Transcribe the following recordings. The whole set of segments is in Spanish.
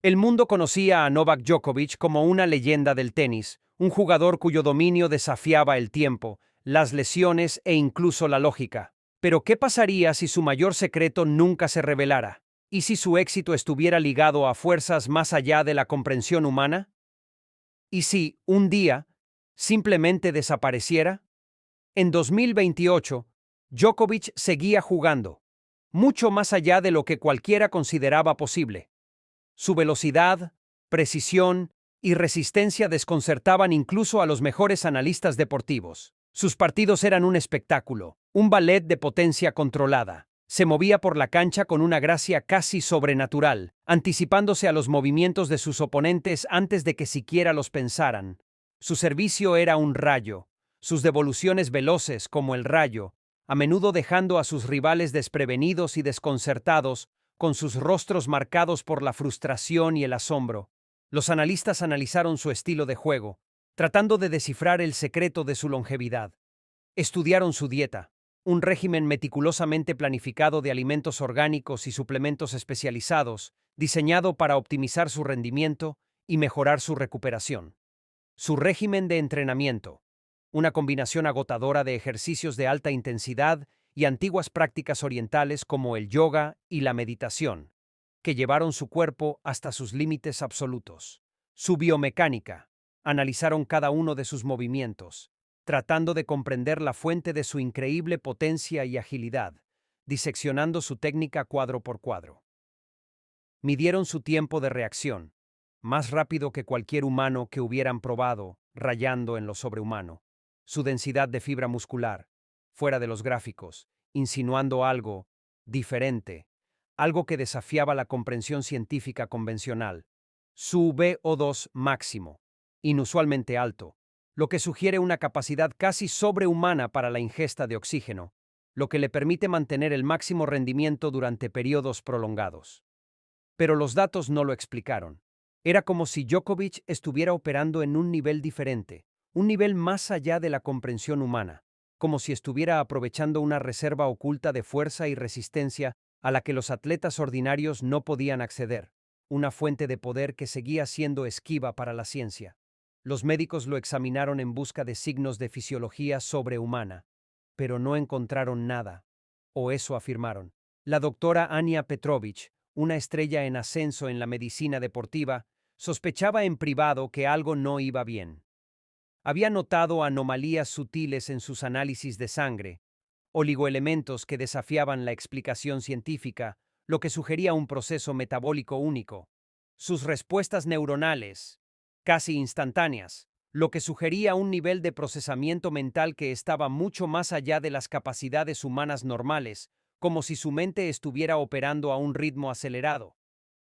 El mundo conocía a Novak Djokovic como una leyenda del tenis, un jugador cuyo dominio desafiaba el tiempo, las lesiones e incluso la lógica. Pero ¿qué pasaría si su mayor secreto nunca se revelara? ¿Y si su éxito estuviera ligado a fuerzas más allá de la comprensión humana? ¿Y si, un día, simplemente desapareciera? En 2028, Djokovic seguía jugando, mucho más allá de lo que cualquiera consideraba posible. Su velocidad, precisión y resistencia desconcertaban incluso a los mejores analistas deportivos. Sus partidos eran un espectáculo, un ballet de potencia controlada. Se movía por la cancha con una gracia casi sobrenatural, anticipándose a los movimientos de sus oponentes antes de que siquiera los pensaran. Su servicio era un rayo, sus devoluciones veloces como el rayo, a menudo dejando a sus rivales desprevenidos y desconcertados, con sus rostros marcados por la frustración y el asombro. Los analistas analizaron su estilo de juego, tratando de descifrar el secreto de su longevidad. Estudiaron su dieta, un régimen meticulosamente planificado de alimentos orgánicos y suplementos especializados, diseñado para optimizar su rendimiento y mejorar su recuperación. Su régimen de entrenamiento, una combinación agotadora de ejercicios de alta intensidad y antiguas prácticas orientales como el yoga y la meditación, que llevaron su cuerpo hasta sus límites absolutos. Su biomecánica, analizaron cada uno de sus movimientos, tratando de comprender la fuente de su increíble potencia y agilidad, diseccionando su técnica cuadro por cuadro. Midieron su tiempo de reacción, más rápido que cualquier humano que hubieran probado, rayando en lo sobrehumano. Su densidad de fibra muscular, fuera de los gráficos, insinuando algo diferente, algo que desafiaba la comprensión científica convencional. Su VO2 máximo, inusualmente alto, lo que sugiere una capacidad casi sobrehumana para la ingesta de oxígeno, lo que le permite mantener el máximo rendimiento durante periodos prolongados. Pero los datos no lo explicaron. Era como si Djokovic estuviera operando en un nivel diferente, un nivel más allá de la comprensión humana, como si estuviera aprovechando una reserva oculta de fuerza y resistencia a la que los atletas ordinarios no podían acceder, una fuente de poder que seguía siendo esquiva para la ciencia. Los médicos lo examinaron en busca de signos de fisiología sobrehumana, pero no encontraron nada, o eso afirmaron. La doctora Ania Petrovich, una estrella en ascenso en la medicina deportiva, sospechaba en privado que algo no iba bien. Había notado anomalías sutiles en sus análisis de sangre, oligoelementos que desafiaban la explicación científica, lo que sugería un proceso metabólico único. Sus respuestas neuronales, casi instantáneas, lo que sugería un nivel de procesamiento mental que estaba mucho más allá de las capacidades humanas normales, como si su mente estuviera operando a un ritmo acelerado,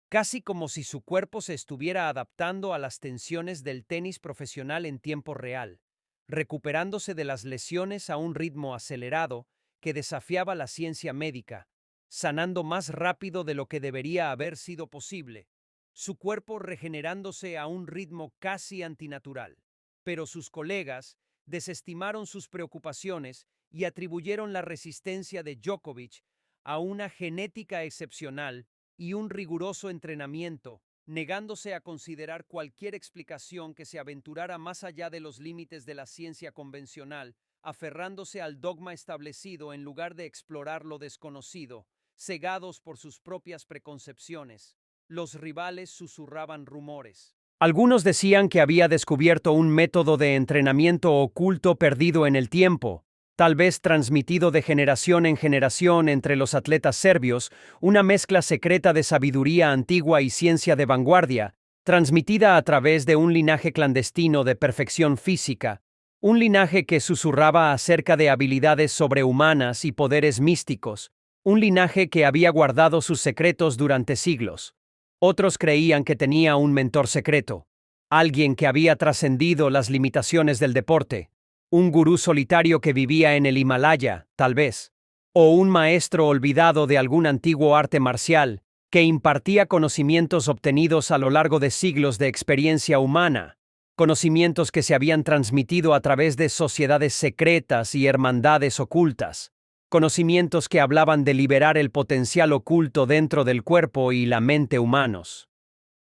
casi como si su cuerpo se estuviera adaptando a las tensiones del tenis profesional en tiempo real, recuperándose de las lesiones a un ritmo acelerado que desafiaba la ciencia médica, sanando más rápido de lo que debería haber sido posible, su cuerpo regenerándose a un ritmo casi antinatural. Pero sus colegas desestimaron sus preocupaciones y atribuyeron la resistencia de Djokovic a una genética excepcional y un riguroso entrenamiento, negándose a considerar cualquier explicación que se aventurara más allá de los límites de la ciencia convencional, aferrándose al dogma establecido en lugar de explorar lo desconocido, cegados por sus propias preconcepciones. Los rivales susurraban rumores. Algunos decían que había descubierto un método de entrenamiento oculto perdido en el tiempo, tal vez transmitido de generación en generación entre los atletas serbios, una mezcla secreta de sabiduría antigua y ciencia de vanguardia, transmitida a través de un linaje clandestino de perfección física, un linaje que susurraba acerca de habilidades sobrehumanas y poderes místicos, un linaje que había guardado sus secretos durante siglos. Otros creían que tenía un mentor secreto, alguien que había trascendido las limitaciones del deporte, un gurú solitario que vivía en el Himalaya, tal vez, o un maestro olvidado de algún antiguo arte marcial que impartía conocimientos obtenidos a lo largo de siglos de experiencia humana, conocimientos que se habían transmitido a través de sociedades secretas y hermandades ocultas, conocimientos que hablaban de liberar el potencial oculto dentro del cuerpo y la mente humanos.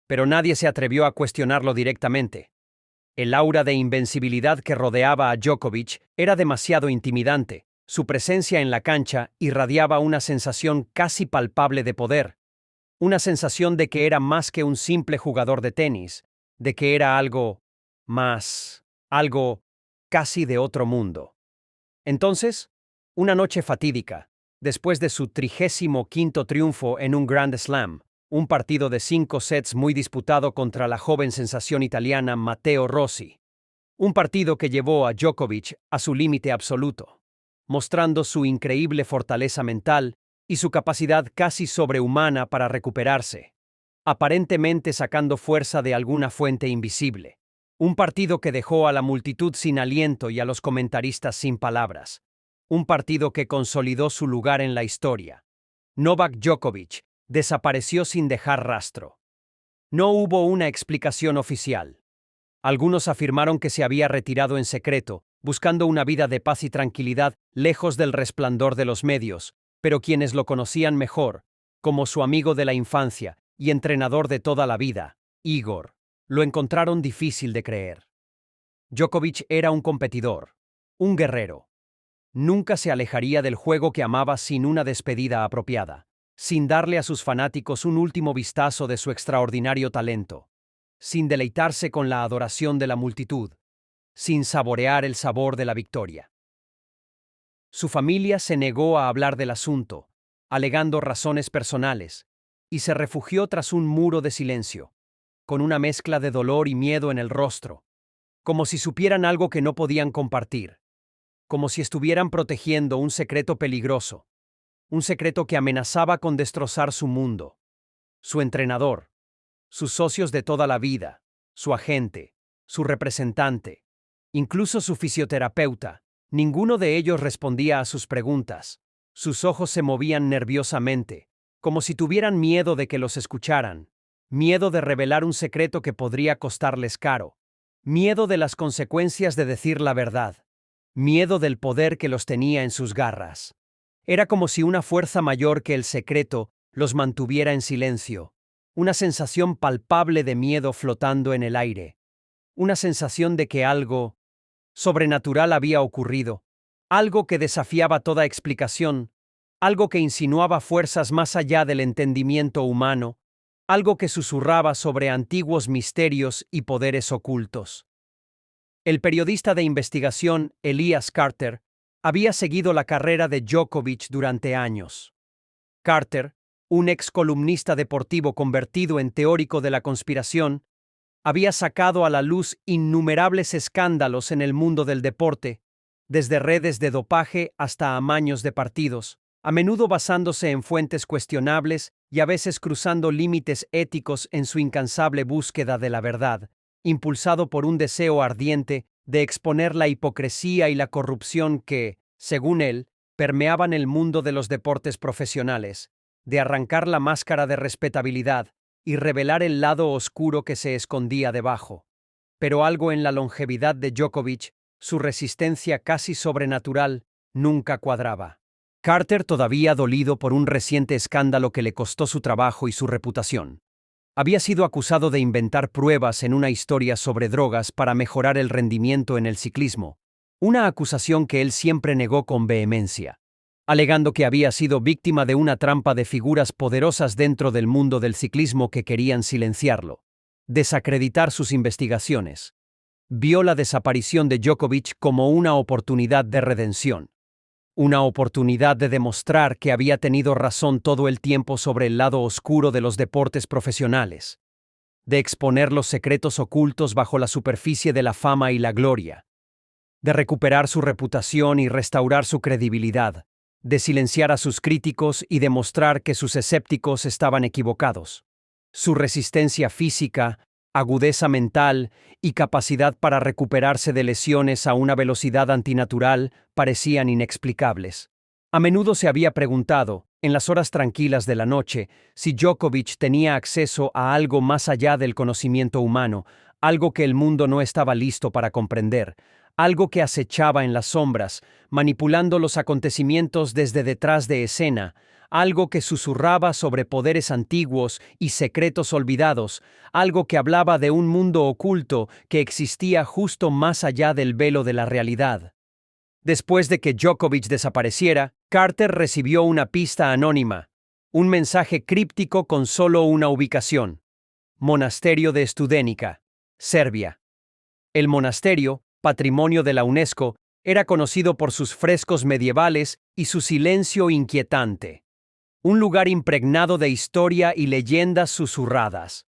pero nadie se atrevió a cuestionarlo directamente. El aura de invencibilidad que rodeaba a Djokovic era demasiado intimidante. Su presencia en la cancha irradiaba una sensación casi palpable de poder, una sensación de que era más que un simple jugador de tenis, de que era algo más, algo casi de otro mundo. Entonces, una noche fatídica, después de su 35º triunfo en un Grand Slam, un partido de 5 sets muy disputado contra la joven sensación italiana Matteo Rossi. Un partido que llevó a Djokovic a su límite absoluto, mostrando su increíble fortaleza mental y su capacidad casi sobrehumana para recuperarse, aparentemente sacando fuerza de alguna fuente invisible. Un partido que dejó a la multitud sin aliento y a los comentaristas sin palabras. Un partido que consolidó su lugar en la historia. Novak Djokovic desapareció sin dejar rastro. No hubo una explicación oficial. Algunos afirmaron que se había retirado en secreto, buscando una vida de paz y tranquilidad lejos del resplandor de los medios, pero quienes lo conocían mejor, como su amigo de la infancia y entrenador de toda la vida, Igor, lo encontraron difícil de creer. Djokovic era un competidor, un guerrero. Nunca se alejaría del juego que amaba sin una despedida apropiada, sin darle a sus fanáticos un último vistazo de su extraordinario talento, sin deleitarse con la adoración de la multitud, sin saborear el sabor de la victoria. Su familia se negó a hablar del asunto, alegando razones personales, y se refugió tras un muro de silencio, con una mezcla de dolor y miedo en el rostro, como si supieran algo que no podían compartir, como si estuvieran protegiendo un secreto peligroso, un secreto que amenazaba con destrozar su mundo, su entrenador, sus socios de toda la vida, su agente, su representante, incluso su fisioterapeuta. Ninguno de ellos respondía a sus preguntas. Sus ojos se movían nerviosamente, como si tuvieran miedo de que los escucharan, miedo de revelar un secreto que podría costarles caro, miedo de las consecuencias de decir la verdad, miedo del poder que los tenía en sus garras. Era como si una fuerza mayor que el secreto los mantuviera en silencio, una sensación palpable de miedo flotando en el aire, una sensación de que algo sobrenatural había ocurrido, algo que desafiaba toda explicación, algo que insinuaba fuerzas más allá del entendimiento humano, algo que susurraba sobre antiguos misterios y poderes ocultos. El periodista de investigación Elias Carter había seguido la carrera de Djokovic durante años. Carter, un ex columnista deportivo convertido en teórico de la conspiración, había sacado a la luz innumerables escándalos en el mundo del deporte, desde redes de dopaje hasta amaños de partidos, a menudo basándose en fuentes cuestionables y a veces cruzando límites éticos en su incansable búsqueda de la verdad, impulsado por un deseo ardiente de exponer la hipocresía y la corrupción que, según él, permeaban el mundo de los deportes profesionales, de arrancar la máscara de respetabilidad y revelar el lado oscuro que se escondía debajo. Pero algo en la longevidad de Djokovic, su resistencia casi sobrenatural, nunca cuadraba. Carter, todavía dolido por un reciente escándalo que le costó su trabajo y su reputación, había sido acusado de inventar pruebas en una historia sobre drogas para mejorar el rendimiento en el ciclismo, una acusación que él siempre negó con vehemencia, alegando que había sido víctima de una trampa de figuras poderosas dentro del mundo del ciclismo que querían silenciarlo, desacreditar sus investigaciones. Vio la desaparición de Djokovic como una oportunidad de redención, una oportunidad de demostrar que había tenido razón todo el tiempo sobre el lado oscuro de los deportes profesionales, de exponer los secretos ocultos bajo la superficie de la fama y la gloria, de recuperar su reputación y restaurar su credibilidad, de silenciar a sus críticos y demostrar que sus escépticos estaban equivocados. Su resistencia física, agudeza mental y capacidad para recuperarse de lesiones a una velocidad antinatural parecían inexplicables. A menudo se había preguntado, en las horas tranquilas de la noche, si Djokovic tenía acceso a algo más allá del conocimiento humano, algo que el mundo no estaba listo para comprender, algo que acechaba en las sombras, manipulando los acontecimientos desde detrás de escena, algo que susurraba sobre poderes antiguos y secretos olvidados, algo que hablaba de un mundo oculto que existía justo más allá del velo de la realidad. Después de que Djokovic desapareciera, Carter recibió una pista anónima, un mensaje críptico con solo una ubicación: Monasterio de Studenica, Serbia. El monasterio, patrimonio de la UNESCO, era conocido por sus frescos medievales y su silencio inquietante. Un lugar impregnado de historia y leyendas susurradas.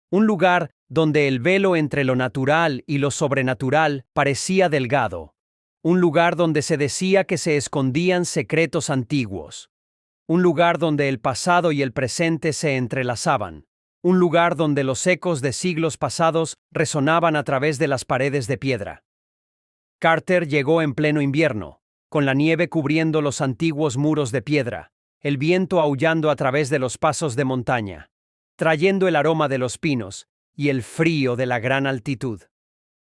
Un lugar donde el velo entre lo natural y lo sobrenatural parecía delgado. Un lugar donde se decía que se escondían secretos antiguos. Un lugar donde el pasado y el presente se entrelazaban. Un lugar donde los ecos de siglos pasados resonaban a través de las paredes de piedra. Carter llegó en pleno invierno, con la nieve cubriendo los antiguos muros de piedra, el viento aullando a través de los pasos de montaña, trayendo el aroma de los pinos y el frío de la gran altitud.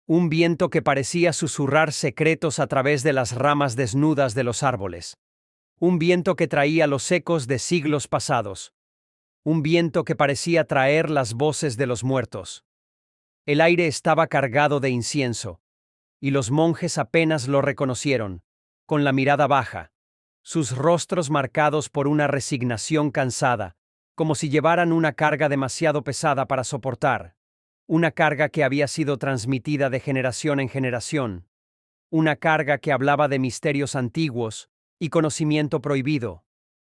Un viento que parecía susurrar secretos a través de las ramas desnudas de los árboles. Un viento que traía los ecos de siglos pasados. Un viento que parecía traer las voces de los muertos. El aire estaba cargado de incienso, y los monjes apenas lo reconocieron, con la mirada baja, sus rostros marcados por una resignación cansada, como si llevaran una carga demasiado pesada para soportar, una carga que había sido transmitida de generación en generación, una carga que hablaba de misterios antiguos y conocimiento prohibido,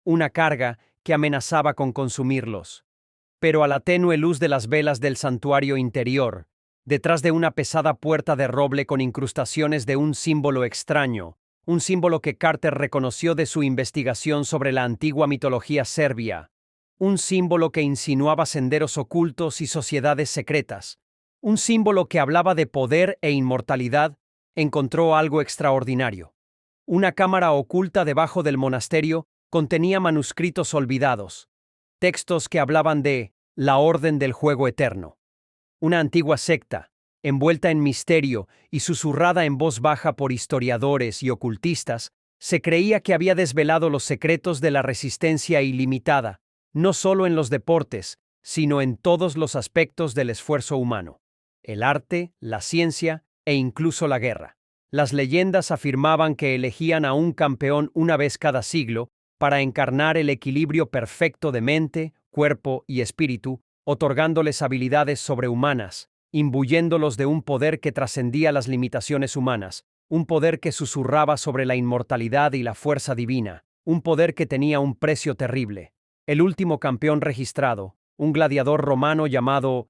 una carga que amenazaba con consumirlos. Pero a la tenue luz de las velas del santuario interior, detrás de una pesada puerta de roble con incrustaciones de un símbolo extraño, un símbolo que Carter reconoció de su investigación sobre la antigua mitología serbia, un símbolo que insinuaba senderos ocultos y sociedades secretas, un símbolo que hablaba de poder e inmortalidad, encontró algo extraordinario. Una cámara oculta debajo del monasterio contenía manuscritos olvidados, textos que hablaban de la Orden del Juego Eterno. Una antigua secta, envuelta en misterio y susurrada en voz baja por historiadores y ocultistas, se creía que había desvelado los secretos de la resistencia ilimitada, no solo en los deportes, sino en todos los aspectos del esfuerzo humano: el arte, la ciencia e incluso la guerra. Las leyendas afirmaban que elegían a un campeón una vez cada siglo para encarnar el equilibrio perfecto de mente, cuerpo y espíritu, otorgándoles habilidades sobrehumanas, imbuyéndolos de un poder que trascendía las limitaciones humanas, un poder que susurraba sobre la inmortalidad y la fuerza divina, un poder que tenía un precio terrible. El último campeón registrado, un gladiador romano llamado